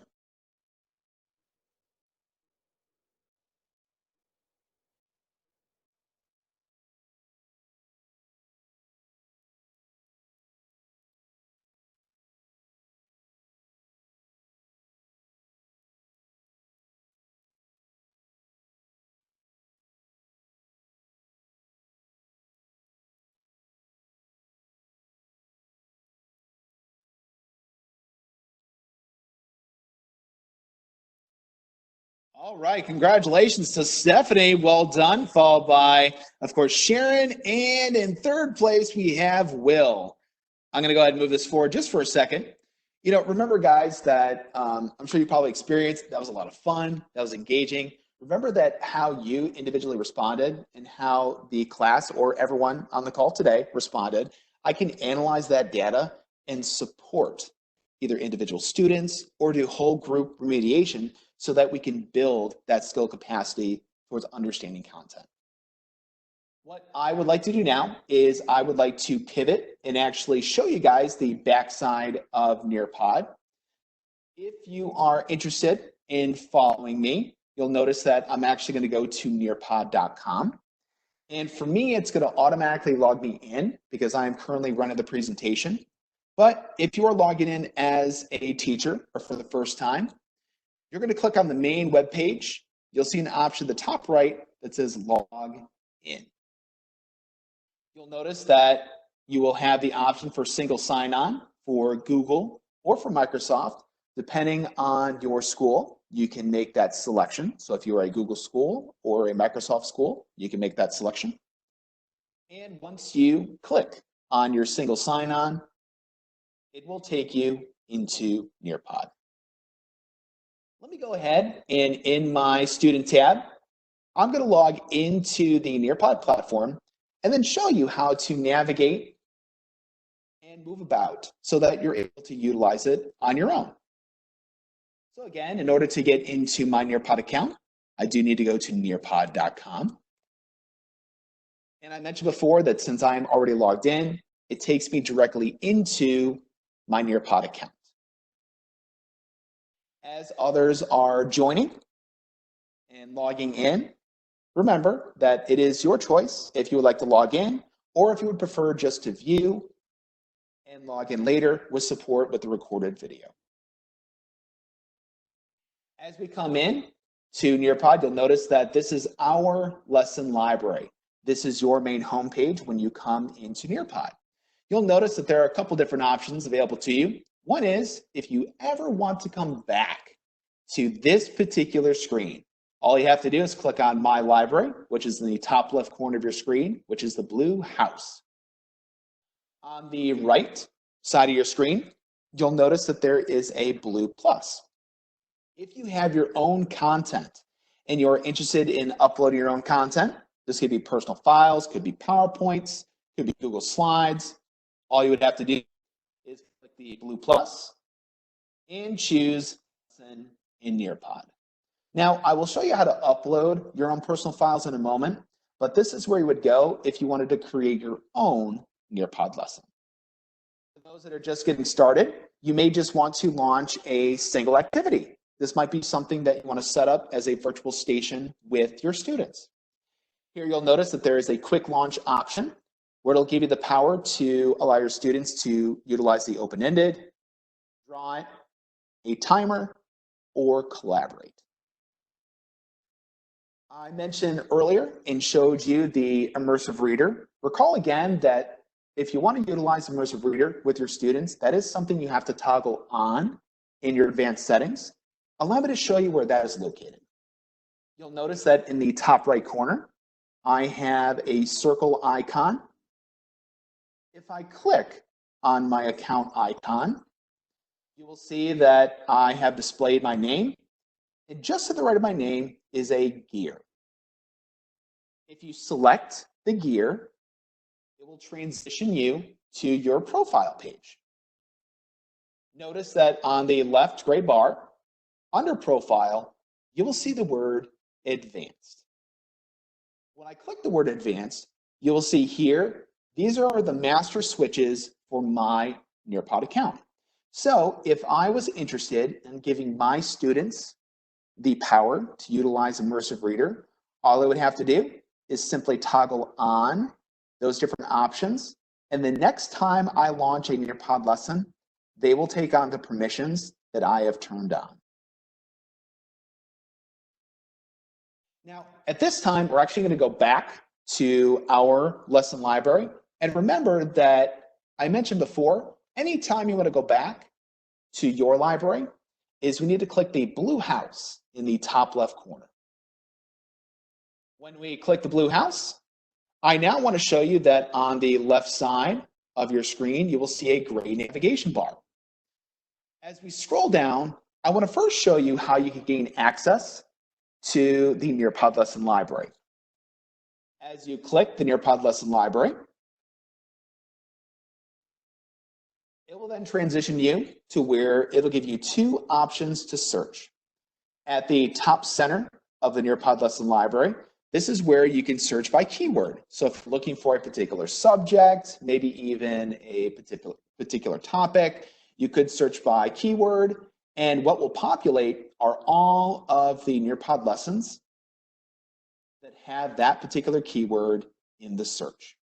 All right, congratulations to Stephanie. Well done, followed by, of course, Sharon. And in 3rd place, we have Will. I'm going to go ahead and move this forward just for a second. You know, remember, guys, that I'm sure you probably experienced, that was a lot of fun, that was engaging. Remember that how you individually responded and how the class or everyone on the call today responded. I can analyze that data and support either individual students or do whole group remediation so that we can build that skill capacity towards understanding content. What I would like to do now is I would like to pivot and actually show you guys the backside of Nearpod. If you are interested in following me, you'll notice that I'm actually going to go to nearpod.com. And for me, it's going to automatically log me in because I am currently running the presentation. But if you are logging in as a teacher or for the first time, you're going to click on the main web page. You'll see an option at the top right that says log in. You'll notice that you will have the option for single sign-on for Google or for Microsoft. Depending on your school, you can make that selection. So if you're a Google school or a Microsoft school, you can make that selection. And once you click on your single sign-on, it will take you into Nearpod. Let me go ahead and in my student tab, I'm going to log into the Nearpod platform and then show you how to navigate and move about so that you're able to utilize it on your own. So again, in order to get into my Nearpod account, I do need to go to nearpod.com. And I mentioned before that since I'm already logged in, it takes me directly into my Nearpod account. As others are joining and logging in, remember that it is your choice if you would like to log in or if you would prefer just to view and log in later with support with the recorded video. As we come in to Nearpod, you'll notice that this is our lesson library. This is your main homepage when you come into Nearpod. You'll notice that there are a couple different options available to you. One is if you ever want to come back to this particular screen, all you have to do is click on My Library, which is in the top left corner of your screen, which is the blue house. On the right side of your screen, you'll notice that there is a blue plus. If you have your own content and you're interested in uploading your own content, this could be personal files, could be PowerPoints, could be Google Slides. All you would have to do is click the blue plus and choose Lesson in Nearpod. Now, I will show you how to upload your own personal files in a moment, but this is where you would go if you wanted to create your own Nearpod lesson. For those that are just getting started, you may just want to launch a single activity. This might be something that you want to set up as a virtual station with your students. Here you'll notice that there is a quick launch option where it'll give you the power to allow your students to utilize the open-ended, draw it, a timer, or collaborate. I mentioned earlier and showed you the Immersive Reader. Recall again that if you want to utilize Immersive Reader with your students, that is something you have to toggle on in your advanced settings. Allow me to show you where that is located. You'll notice that in the top right corner, I have a circle icon. If I click on my account icon, you will see that I have displayed my name. And just to the right of my name is a gear. If you select the gear, it will transition you to your profile page. Notice that on the left gray bar, under Profile, you will see the word Advanced. When I click the word Advanced, you will see here, these are the master switches for my Nearpod account. So if I was interested in giving my students the power to utilize Immersive Reader, all I would have to do is simply toggle on those different options. And the next time I launch a Nearpod lesson, they will take on the permissions that I have turned on. Now, at this time, we're actually going to go back to our lesson library. And remember that I mentioned before, anytime you want to go back to your library, is we need to click the blue house in the top left corner. When we click the blue house, I now want to show you that on the left side of your screen, you will see a gray navigation bar. As we scroll down, I want to first show you how you can gain access to the Nearpod Lesson Library. As you click the Nearpod Lesson Library, it will then transition you to where it'll give you two options to search. At the top center of the Nearpod lesson library, this is where you can search by keyword. So if you're looking for a particular subject, maybe even a particular topic, you could search by keyword, and what will populate are all of the Nearpod lessons that have that particular keyword in the search.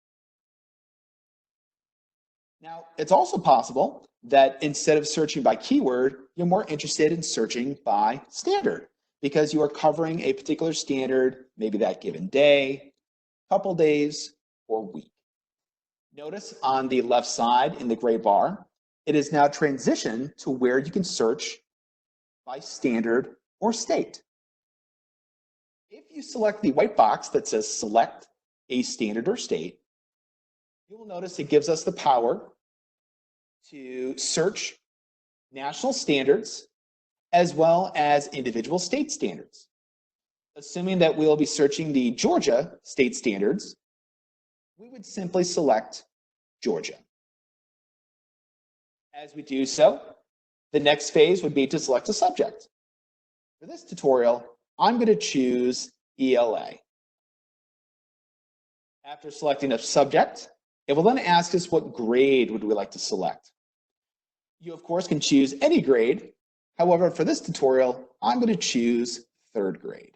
Now, it's also possible that instead of searching by keyword, you're more interested in searching by standard because you are covering a particular standard, maybe that given day, couple days, or week. Notice on the left side in the gray bar, it is now transitioned to where you can search by standard or state. If you select the white box that says select a standard or state, you will notice it gives us the power to search national standards as well as individual state standards. Assuming that we'll be searching the Georgia state standards, we would simply select Georgia. As we do so, the next phase would be to select a subject. For this tutorial, I'm going to choose ELA. After selecting a subject, it will then ask us what grade would we like to select. You, of course, can choose any grade. However, for this tutorial, I'm going to choose 3rd grade.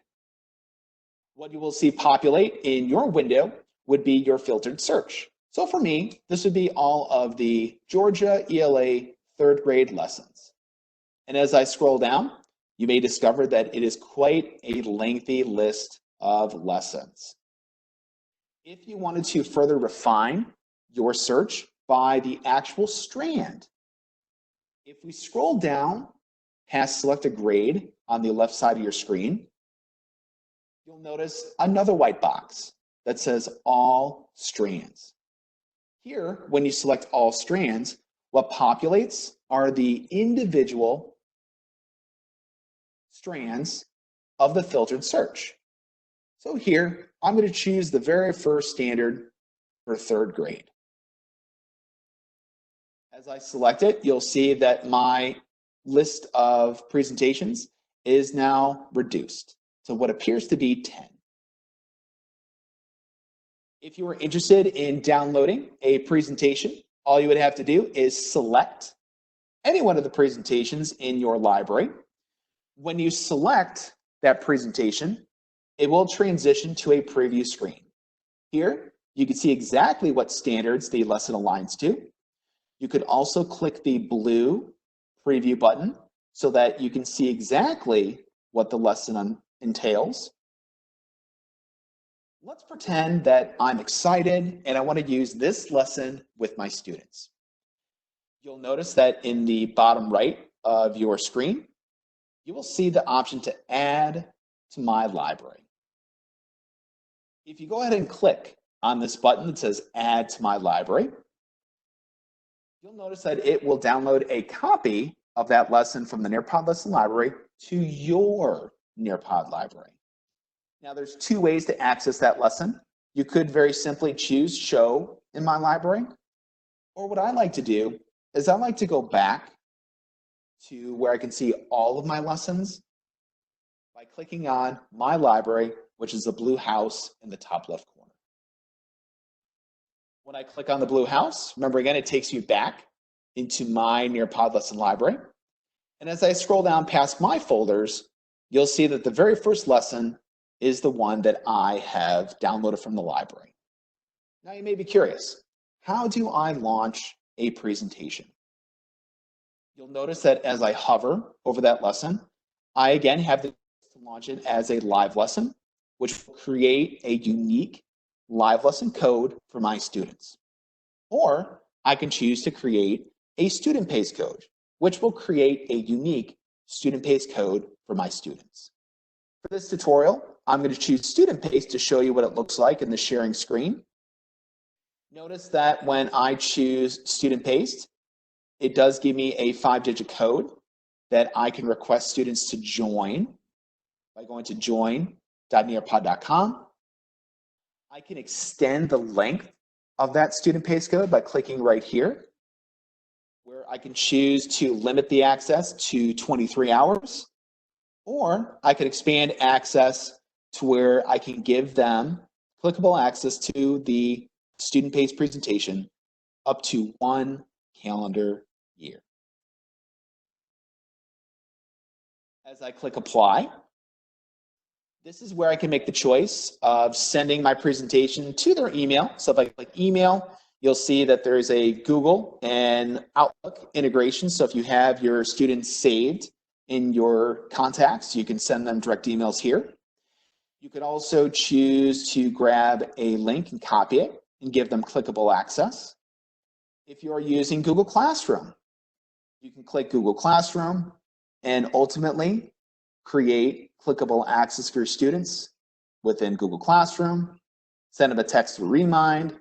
What you will see populate in your window would be your filtered search. So for me, this would be all of the Georgia ELA 3rd grade lessons. And as I scroll down, you may discover that it is quite a lengthy list of lessons. If you wanted to further refine your search by the actual strand, if we scroll down past select a grade on the left side of your screen, you'll notice another white box that says all strands. Here, when you select all strands, what populates are the individual strands of the filtered search. So here, I'm going to choose the very first standard for 3rd grade. As I select it, you'll see that my list of presentations is now reduced to what appears to be 10. If you are interested in downloading a presentation, all you would have to do is select any one of the presentations in your library. When you select that presentation, it will transition to a preview screen. Here, you can see exactly what standards the lesson aligns to. You could also click the blue preview button so that you can see exactly what the lesson entails. Let's pretend that I'm excited and I want to use this lesson with my students. You'll notice that in the bottom right of your screen, you will see the option to add to my library. If you go ahead and click on this button that says add to my library, you'll notice that it will download a copy of that lesson from the Nearpod lesson library to your Nearpod library. Now there's 2 ways to access that lesson. You could very simply choose show in my library, or what I like to do is I like to go back to where I can see all of my lessons by clicking on my library, which is the blue house in the top left corner. When I click on the blue house, remember again, it takes you back into my Nearpod lesson library. And as I scroll down past my folders, you'll see that the very first lesson is the one that I have downloaded from the library. Now you may be curious, how do I launch a presentation? You'll notice that as I hover over that lesson, I again have to launch it as a live lesson, which will create a unique live lesson code for my students. Or I can choose to create a student pace code, which will create a unique student pace code for my students. For this tutorial, I'm going to choose student pace to show you what it looks like in the sharing screen. Notice that when I choose student pace, it does give me a 5-digit code that I can request students to join by going to join.nearpod.com. I can extend the length of that student pace code by clicking right here, where I can choose to limit the access to 23 hours, Or I could expand access to where I can give them clickable access to the student-paced presentation up to 1 calendar year. As I click apply, this is where I can make the choice of sending my presentation to their email. So if I click email, you'll see that there is a Google and Outlook integration. So if you have your students saved in your contacts, you can send them direct emails here. You could also choose to grab a link and copy it and give them clickable access. If you are using Google Classroom, you can click Google Classroom and ultimately create clickable access for your students within Google Classroom, send them a text to remind,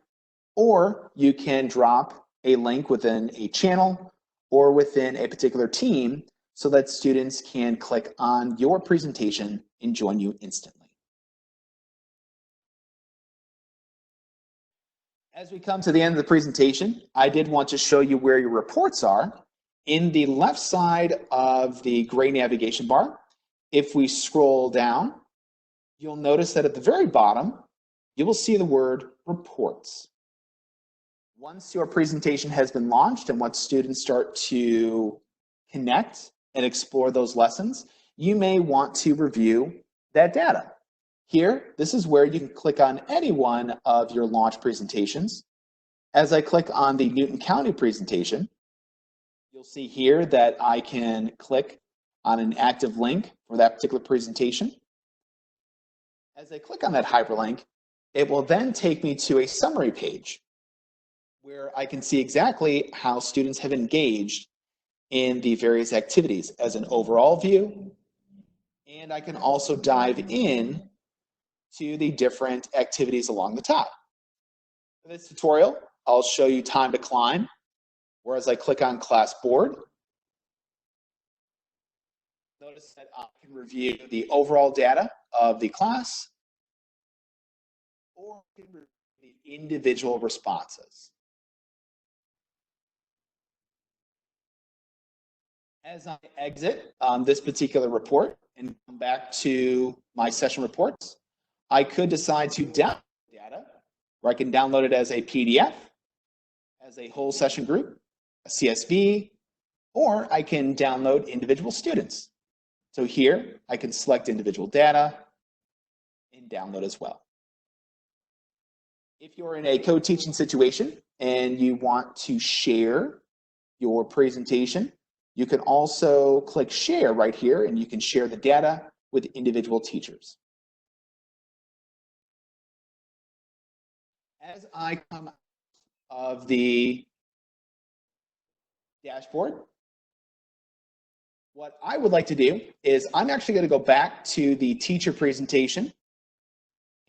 or you can drop a link within a channel or within a particular team so that students can click on your presentation and join you instantly. As we come to the end of the presentation, I did want to show you where your reports are. In the left side of the gray navigation bar, if we scroll down, you'll notice that at the very bottom, you will see the word reports. Once your presentation has been launched and once students start to connect and explore those lessons, you may want to review that data. Here, this is where you can click on any one of your launch presentations. As I click on the Newton County presentation, you'll see here that I can click on an active link for that particular presentation. As I click on that hyperlink, it will then take me to a summary page where I can see exactly how students have engaged in the various activities as an overall view. And I can also dive in to the different activities along the top. For this tutorial, I'll show you time to climb, where as I click on class board, notice that I can review the overall data of the class or I can review the individual responses. As I exit this particular report and come back to my session reports, I could decide to download data, where I can download it as a PDF, as a whole session group, a CSV, or I can download individual students. So here, I can select individual data and download as well. If you're in a co-teaching situation and you want to share your presentation, you can also click share right here and you can share the data with individual teachers. As I come out of the dashboard, what I would like to do is I'm actually going to go back to the teacher presentation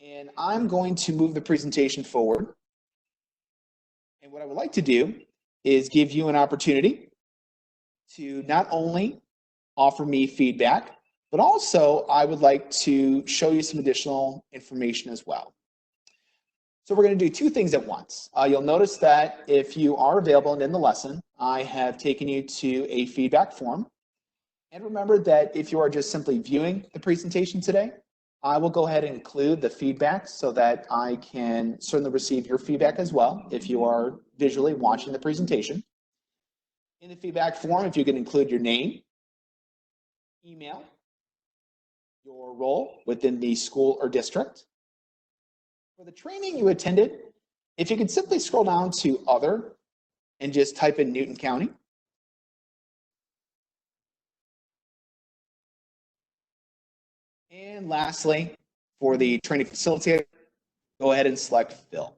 and I'm going to move the presentation forward. And what I would like to do is give you an opportunity to not only offer me feedback, but also I would like to show you some additional information as well. So we're going to do two things at once. You'll notice that if you are available and in the lesson, I have taken you to a feedback form. And remember that if you are just simply viewing the presentation today, I will go ahead and include the feedback so that I can certainly receive your feedback as well if you are visually watching the presentation. In the feedback form, if you can include your name, email, your role within the school or district. For the training you attended, if you could simply scroll down to Other and just type in Newton County. And lastly, for the training facilitator, go ahead and select Fill.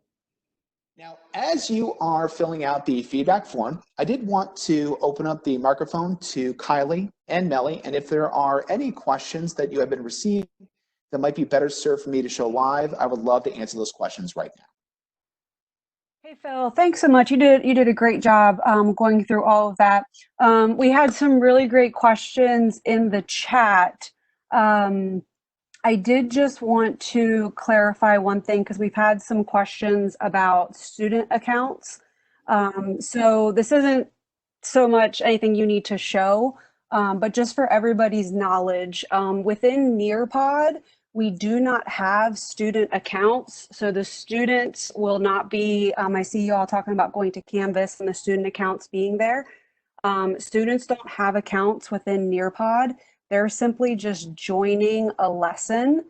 Now, as you are filling out the feedback form, I did want to open up the microphone to Kylie and Melly, and if there are any questions that you have been receiving that might be better served for me to show live, I would love to answer those questions right now. Hey, Phil, thanks so much. You did a great job going through all of that. We had some really great questions in the chat. I did just want to clarify one thing because we've had some questions about student accounts. So this isn't so much anything you need to show. But just for everybody's knowledge, within Nearpod, we do not have student accounts. So the students will not be, I see you all talking about going to Canvas and the student accounts being there. Students don't have accounts within Nearpod. They're simply just joining a lesson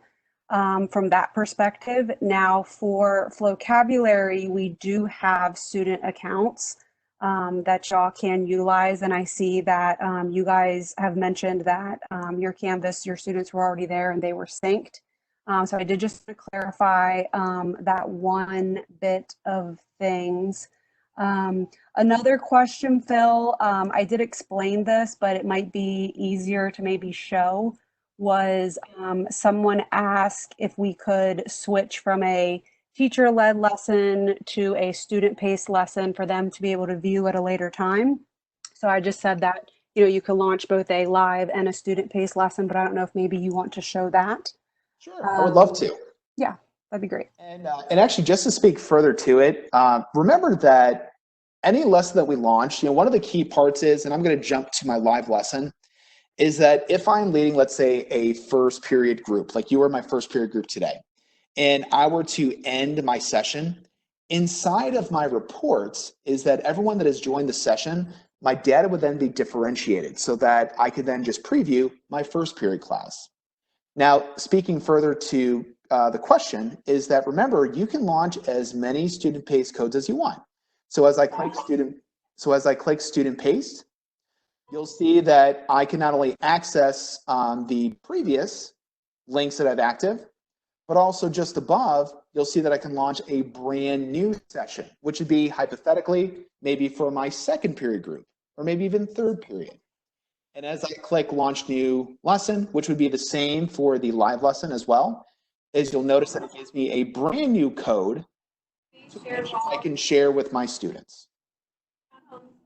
from that perspective. Now for Flocabulary, we do have student accounts that y'all can utilize. And I see that you guys have mentioned that your Canvas, your students were already there and they were synced. So I did just want to clarify that one bit of things. Another question, Phil, I did explain this, but it might be easier to maybe show, was someone asked if we could switch from a teacher-led lesson to a student-paced lesson for them to be able to view at a later time. So I just said that, you know, you can launch both a live and a student-paced lesson, but I don't know if maybe you want to show that. Sure, I would love to. Yeah, that'd be great. And actually, just to speak further to it, remember that any lesson that we launch, you know, one of the key parts is, and I'm going to jump to my live lesson, is that if I'm leading, let's say, a first period group, like you were my first period group today, and I were to end my session, inside of my reports is that everyone that has joined the session, my data would then be differentiated so that I could then just preview my first period class. Now, speaking further to the question is that, remember, you can launch as many student-paced codes as you want. So as I click student paced, you'll see that I can not only access the previous links that I've active, but also just above, you'll see that I can launch a brand new session, which would be hypothetically maybe for my second period group, or maybe even third period. And as I click launch new lesson, which would be the same for the live lesson as well, is you'll notice that it gives me a brand new code which I can share with my students.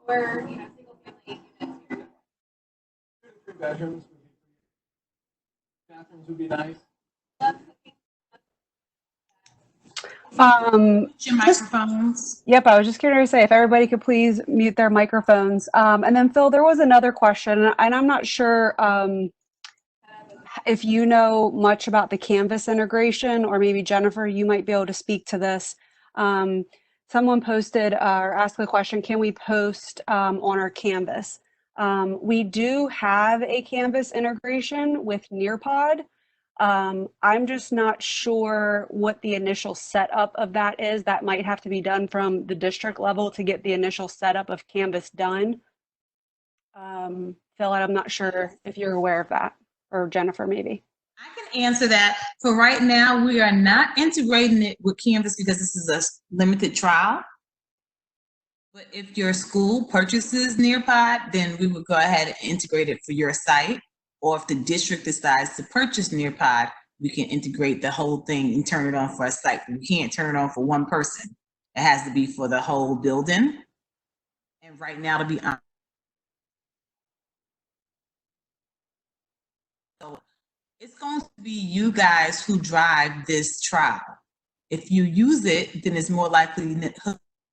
Or, you know, single family units. 3 bedrooms would be nice. Your microphones. Yep, I was just going to say if everybody could please mute their microphones. And then Phil, there was another question, and I'm not sure if you know much about the Canvas integration, or maybe Jennifer, you might be able to speak to this. Someone posted or asked the question, can we post on our Canvas? We do have a Canvas integration with Nearpod. I'm just not sure what the initial setup of that is. That might have to be done from the district level to get the initial setup of Canvas done. Phil, I'm not sure if you're aware of that, or Jennifer maybe. I can answer that. For right now, we are not integrating it with Canvas because this is a limited trial. But if your school purchases Nearpod, then we would go ahead and integrate it for your site. Or if the district decides to purchase Nearpod, we can integrate the whole thing and turn it on for a site. We can't turn it on for one person. It has to be for the whole building. And right now, to be honest, so it's going to be you guys who drive this trial. If you use it, then it's more likely that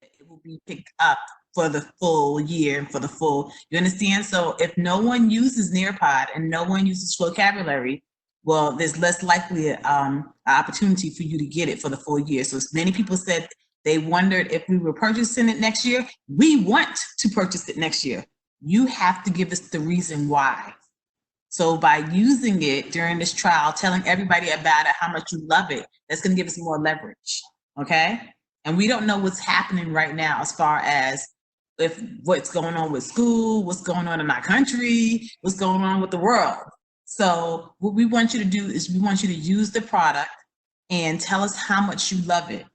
it will be picked up for the full year, for the full, you understand? So if no one uses Nearpod and no one uses Flocabulary, well, there's less likely an opportunity for you to get it for the full year. So many people said they wondered if we were purchasing it next year. We want to purchase it next year. You have to give us the reason why. So by using it during this trial, telling everybody about it, how much you love it, that's going to give us more leverage, okay? And we don't know what's happening right now as far as if what's going on with school, what's going on in our country, what's going on with the world. So what we want you to do is we want you to use the product and tell us how much you love it.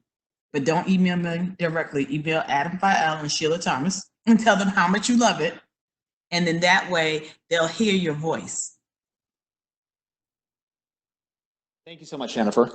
But don't email me directly. Email Adam Fael and Sheila Thomas and tell them how much you love it. And then that way they'll hear your voice. Thank you so much, Jennifer.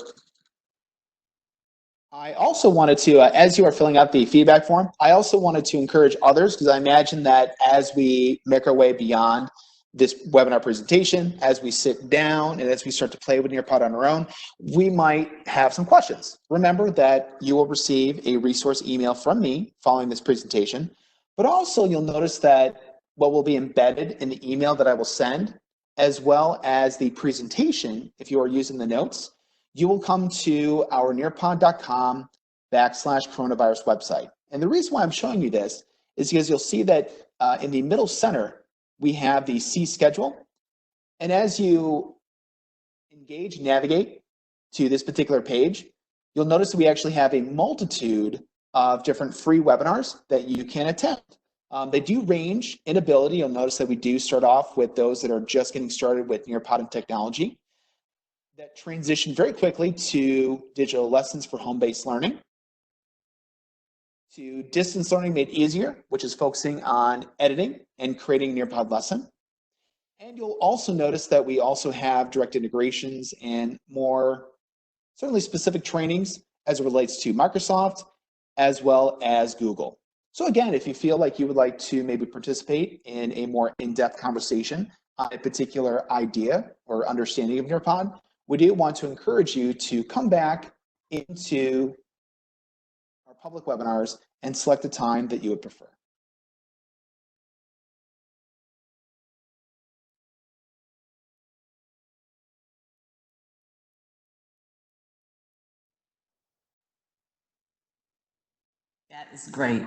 I also wanted to, as you are filling out the feedback form, I also wanted to encourage others, because I imagine that as we make our way beyond this webinar presentation, as we sit down and as we start to play with Nearpod on our own, we might have some questions. Remember that you will receive a resource email from me following this presentation, but also you'll notice that what will be embedded in the email that I will send, as well as the presentation, if you are using the notes, you will come to our nearpod.com/coronavirus website. And the reason why I'm showing you this is because you'll see that in the middle center, we have the C schedule. And as you engage, navigate to this particular page, you'll notice that we actually have a multitude of different free webinars that you can attend. They do range in ability. You'll notice that we do start off with those that are just getting started with Nearpod and technology that transition very quickly to digital lessons for home-based learning, to distance learning made easier, which is focusing on editing and creating a Nearpod lesson. And you'll also notice that we also have direct integrations and more certainly specific trainings as it relates to Microsoft as well as Google. So again, if you feel like you would like to maybe participate in a more in-depth conversation on a particular idea or understanding of Nearpod, we do want to encourage you to come back into our public webinars and select a time that you would prefer. That is great.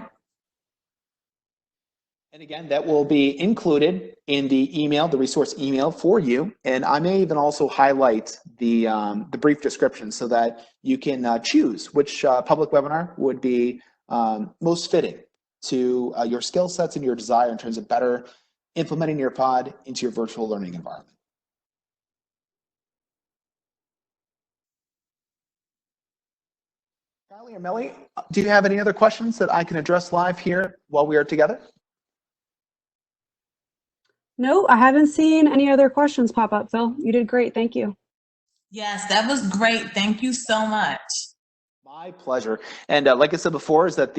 And again, that will be included in the email, the resource email for you. And I may even also highlight the brief description so that you can choose which public webinar would be most fitting to your skill sets and your desire in terms of better implementing Nearpod into your virtual learning environment. Kylie or Melly, do you have any other questions that I can address live here while we are together? No, I haven't seen any other questions pop up, Phil. You did great. Thank you. Yes, that was great. Thank you so much. My pleasure. And like I said before, is that the